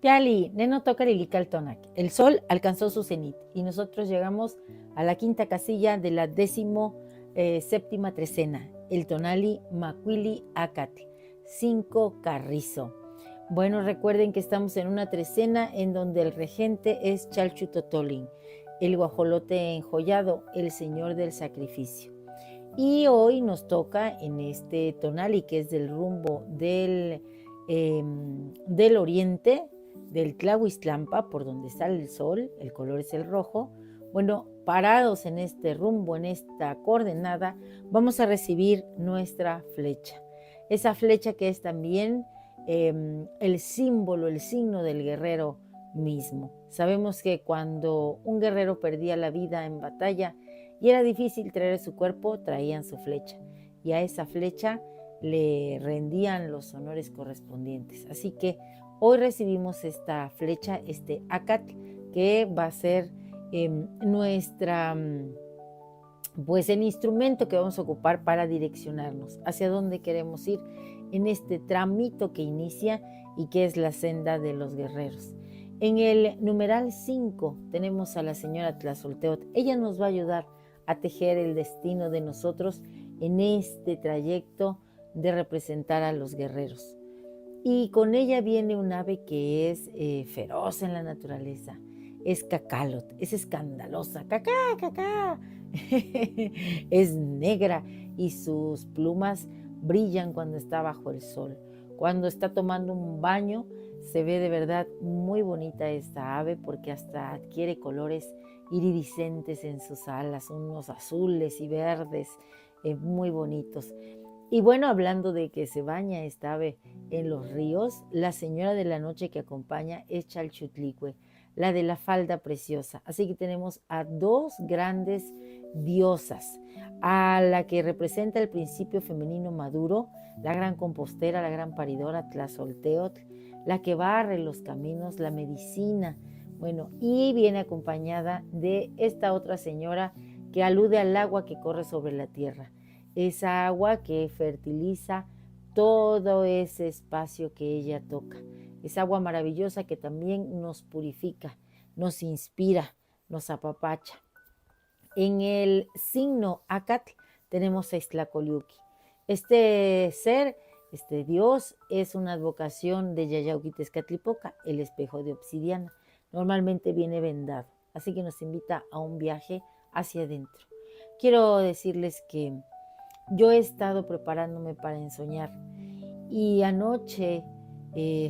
Yali, Neno toca Lilical Tonac. El sol alcanzó su cenit y nosotros llegamos a la quinta casilla de la 17ª trecena, el tonali Macuili Acatl, 5 Carrizo. Bueno, recuerden que estamos en una trecena en donde el regente es Chalchutotolin, el guajolote enjollado, el señor del sacrificio. Y hoy nos toca en este tonali que es del rumbo del oriente, del Tlahuistlampa, por donde sale el sol, el color es el rojo. Bueno, parados en este rumbo, en esta coordenada, vamos a recibir nuestra flecha. Esa flecha que es también el símbolo, el signo del guerrero mismo. Sabemos que cuando un guerrero perdía la vida en batalla y era difícil traer su cuerpo, traían su flecha. Y a esa flecha le rendían los honores correspondientes. Así que hoy recibimos esta flecha, este Acatl, que va a ser pues el instrumento que vamos a ocupar para direccionarnos hacia dónde queremos ir en este tramito que inicia y que es la senda de los guerreros. En el numeral 5 tenemos a la señora Tlazolteotl. Ella nos va a ayudar a tejer el destino de nosotros en este trayecto de representar a los guerreros. Y con ella viene un ave que es feroz en la naturaleza. Es cacalot, es escandalosa. ¡Cacá, cacá! Es negra y sus plumas brillan cuando está bajo el sol. Cuando está tomando un baño, se ve de verdad muy bonita esta ave porque hasta adquiere colores iridiscentes en sus alas, unos azules y verdes muy bonitos. Y bueno, hablando de que se baña esta ave en los ríos, la señora de la noche que acompaña es Chalchutlicue, la de la falda preciosa. Así que tenemos a dos grandes diosas, a la que representa el principio femenino maduro, la gran compostera, la gran paridora Tlazolteotl, la que barre los caminos, la medicina. Bueno, y viene acompañada de esta otra señora que alude al agua que corre sobre la tierra. Esa agua que fertiliza todo ese espacio que ella toca. Es agua maravillosa que también nos purifica, nos inspira, nos apapacha. En el signo Acatl tenemos a Ixtlacoliuqui. Este ser, este Dios, es una advocación de Yayauquitezcatlipoca, el espejo de obsidiana. Normalmente viene vendado, así que nos invita a un viaje hacia adentro. Quiero decirles que yo he estado preparándome para ensoñar y anoche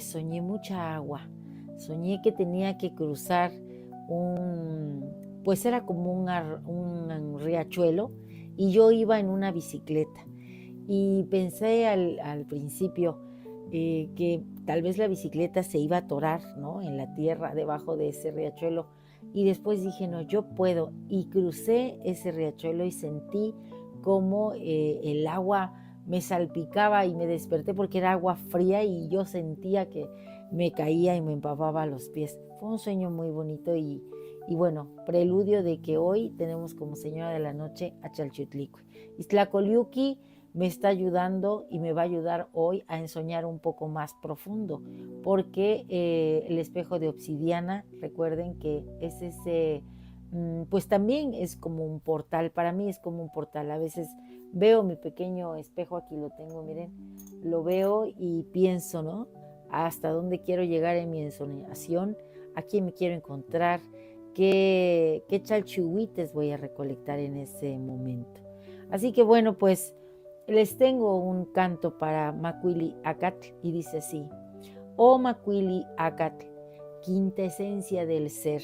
soñé mucha agua. Soñé que tenía que cruzar pues era como un riachuelo y yo iba en una bicicleta. Y pensé al principio que tal vez la bicicleta se iba a atorar, ¿no?, en la tierra debajo de ese riachuelo. Y después dije, no, yo puedo. Y crucé ese riachuelo y sentí como el agua me salpicaba y me desperté porque era agua fría y yo sentía que me caía y me empapaba los pies. Fue un sueño muy bonito y bueno, preludio de que hoy tenemos como señora de la noche a Chalchutlicue. Ixtlacoliuqui me está ayudando y me va a ayudar hoy a ensoñar un poco más profundo, porque el espejo de obsidiana, recuerden que es ese, pues también es como un portal, para mí es como un portal. A veces veo mi pequeño espejo, aquí lo tengo, miren, lo veo y pienso, ¿no?, hasta dónde quiero llegar en mi ensoñación, a quién me quiero encontrar, qué chalchihuites voy a recolectar en ese momento. Así que bueno, pues les tengo un canto para Macuili Acatl y dice así: Oh Macuili Acatl, quinta esencia del ser,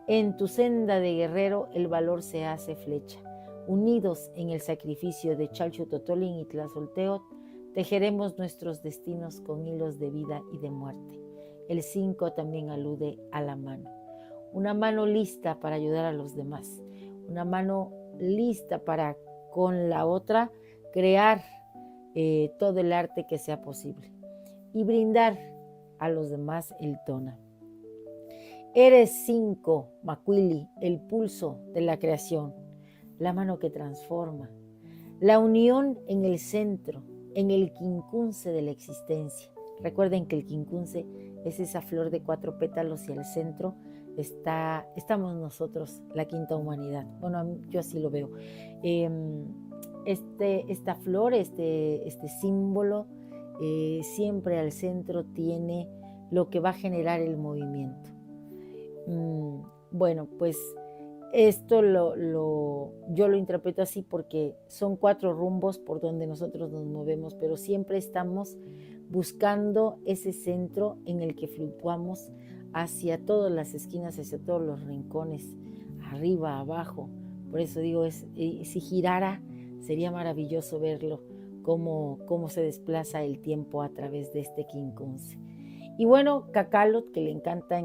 en tu senda de guerrero el valor se hace flecha. Unidos en el sacrificio de Chalchutotolin y Tlazolteotl, tejeremos nuestros destinos con hilos de vida y de muerte. El 5 también alude a la mano. Una mano lista para ayudar a los demás. Una mano lista para, con la otra, crear todo el arte que sea posible y brindar a los demás el tona. Eres 5, Macuili, el pulso de la creación, la mano que transforma, la unión en el centro, en el quincunce de la existencia. Recuerden que el quincunce es esa flor de 4 pétalos y al centro estamos nosotros, la quinta humanidad. Bueno, yo así lo veo. Esta flor, este símbolo, siempre al centro tiene lo que va a generar el movimiento. Bueno, pues esto yo lo interpreto así porque son 4 rumbos por donde nosotros nos movemos, pero siempre estamos buscando ese centro en el que fluctuamos hacia todas las esquinas, hacia todos los rincones, arriba, abajo. Por eso digo, si girara, sería maravilloso verlo, cómo se desplaza el tiempo a través de este quincunce. Y bueno, Cacalot, que le encanta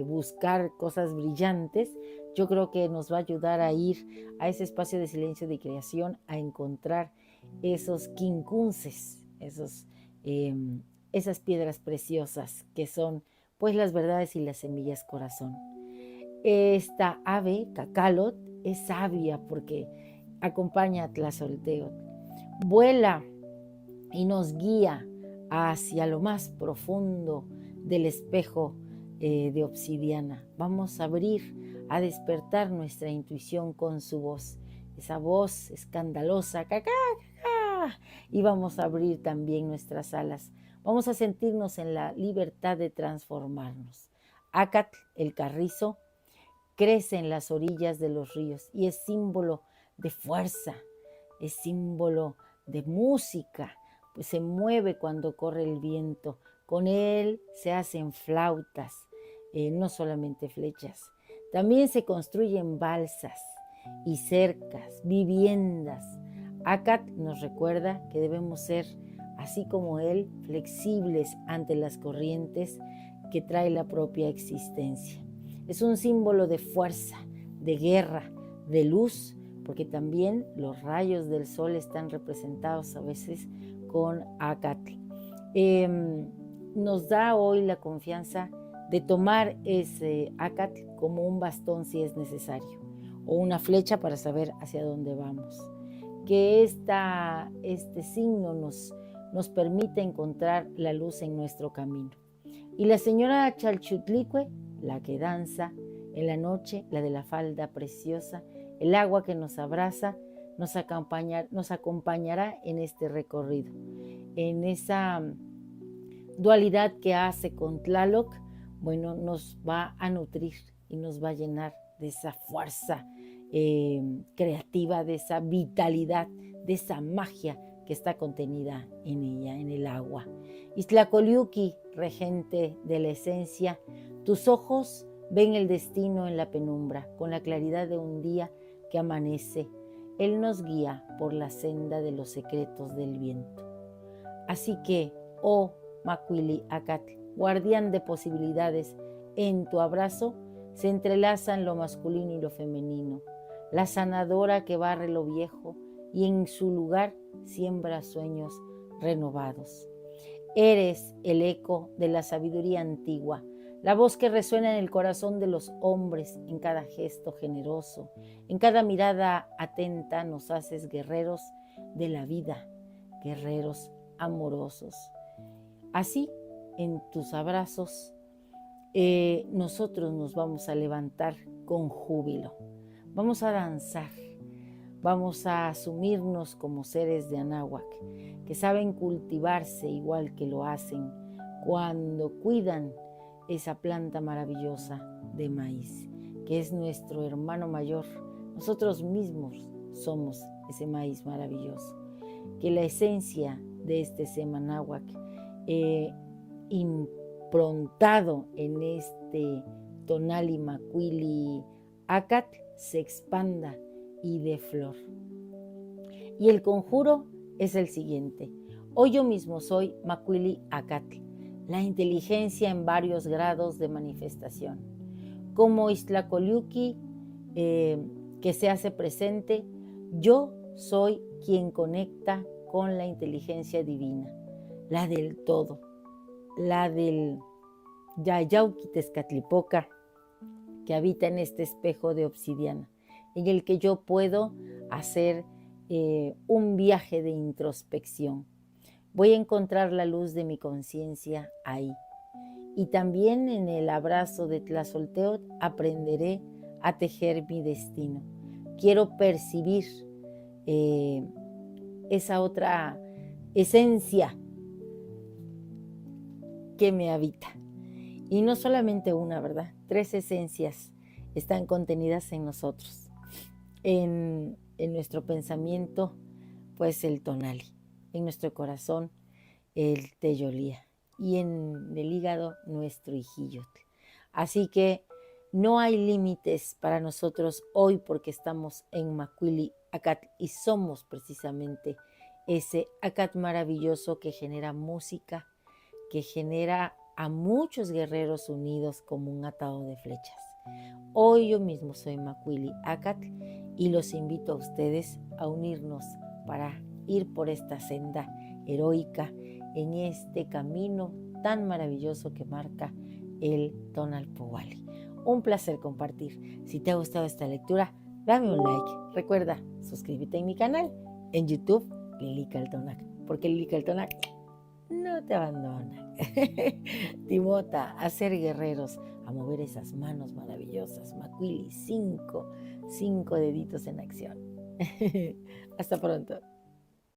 buscar cosas brillantes, yo creo que nos va a ayudar a ir a ese espacio de silencio de creación, a encontrar esos quincunces, esas piedras preciosas que son pues las verdades y las semillas corazón. Esta ave, Cacalot, es sabia porque acompaña a Tlazolteotl. Vuela y nos guía hacia lo más profundo del espejo de obsidiana. Vamos a abrir, a despertar nuestra intuición con su voz, esa voz escandalosa, cacá, cacá, y vamos a abrir también nuestras alas. Vamos a sentirnos en la libertad de transformarnos. Acatl, el carrizo, crece en las orillas de los ríos y es símbolo de fuerza, es símbolo de música, pues se mueve cuando corre el viento. Con él se hacen flautas, no solamente flechas. También se construyen balsas y cercas, viviendas. Acat nos recuerda que debemos ser, así como él, flexibles ante las corrientes que trae la propia existencia. Es un símbolo de fuerza, de guerra, de luz, porque también los rayos del sol están representados a veces con Acatl. Nos da hoy la confianza de tomar ese Acatl como un bastón si es necesario, o una flecha para saber hacia dónde vamos. Que este signo nos permite encontrar la luz en nuestro camino. Y la señora Chalchutlicue, la que danza en la noche, la de la falda preciosa, el agua que nos abraza, nos acompañará en este recorrido, en esa dualidad que hace con Tlaloc. Bueno, nos va a nutrir y nos va a llenar de esa fuerza creativa, de esa vitalidad, de esa magia que está contenida en ella, en el agua. Iztlacoliuqui, regente de la esencia, tus ojos ven el destino en la penumbra, con la claridad de un día que amanece. Él nos guía por la senda de los secretos del viento. Así que, oh Macuili Acatl, guardián de posibilidades, en tu abrazo se entrelazan lo masculino y lo femenino, la sanadora que barre lo viejo y en su lugar siembra sueños renovados. Eres el eco de la sabiduría antigua, la voz que resuena en el corazón de los hombres, en cada gesto generoso, en cada mirada atenta nos haces guerreros de la vida, guerreros amorosos. Así, en tus abrazos, nosotros nos vamos a levantar con júbilo, vamos a danzar, vamos a asumirnos como seres de Anáhuac, que saben cultivarse igual que lo hacen cuando cuidan esa planta maravillosa de maíz, que es nuestro hermano mayor. Nosotros mismos somos ese maíz maravilloso. Que la esencia de este Semanáhuac, improntado en este Tonali Macuili Acatl, se expanda y dé flor. Y el conjuro es el siguiente. Hoy yo mismo soy Macuili Acatl, la inteligencia en varios grados de manifestación. Como Iztlacoliuqui, que se hace presente, yo soy quien conecta con la inteligencia divina, la del todo, la del Yayauqui Tezcatlipoca, que habita en este espejo de obsidiana, en el que yo puedo hacer un viaje de introspección. Voy a encontrar la luz de mi conciencia ahí. y también en el abrazo de Tlazolteotl aprenderé a tejer mi destino. Quiero percibir esa otra esencia que me habita. Y no solamente una, ¿verdad? 3 esencias están contenidas en nosotros. En nuestro pensamiento, pues el tonali. En nuestro corazón, el teyolía. Y en el hígado, nuestro ijillotl. Así que no hay límites para nosotros hoy porque estamos en Macuili Acatl y somos precisamente ese Acatl maravilloso que genera música, que genera a muchos guerreros unidos como un atado de flechas. Hoy yo mismo soy Macuili Acatl y los invito a ustedes a unirnos para ir por esta senda heroica en este camino tan maravilloso que marca el Tonalpohualli. Un placer compartir. Si te ha gustado esta lectura, dame un like. Recuerda, suscríbete en mi canal en YouTube, Lili Caltonac, porque Lili Caltonac no te abandona. Timota, a ser guerreros, a mover esas manos maravillosas. Macuili, 5 deditos en acción. Hasta pronto.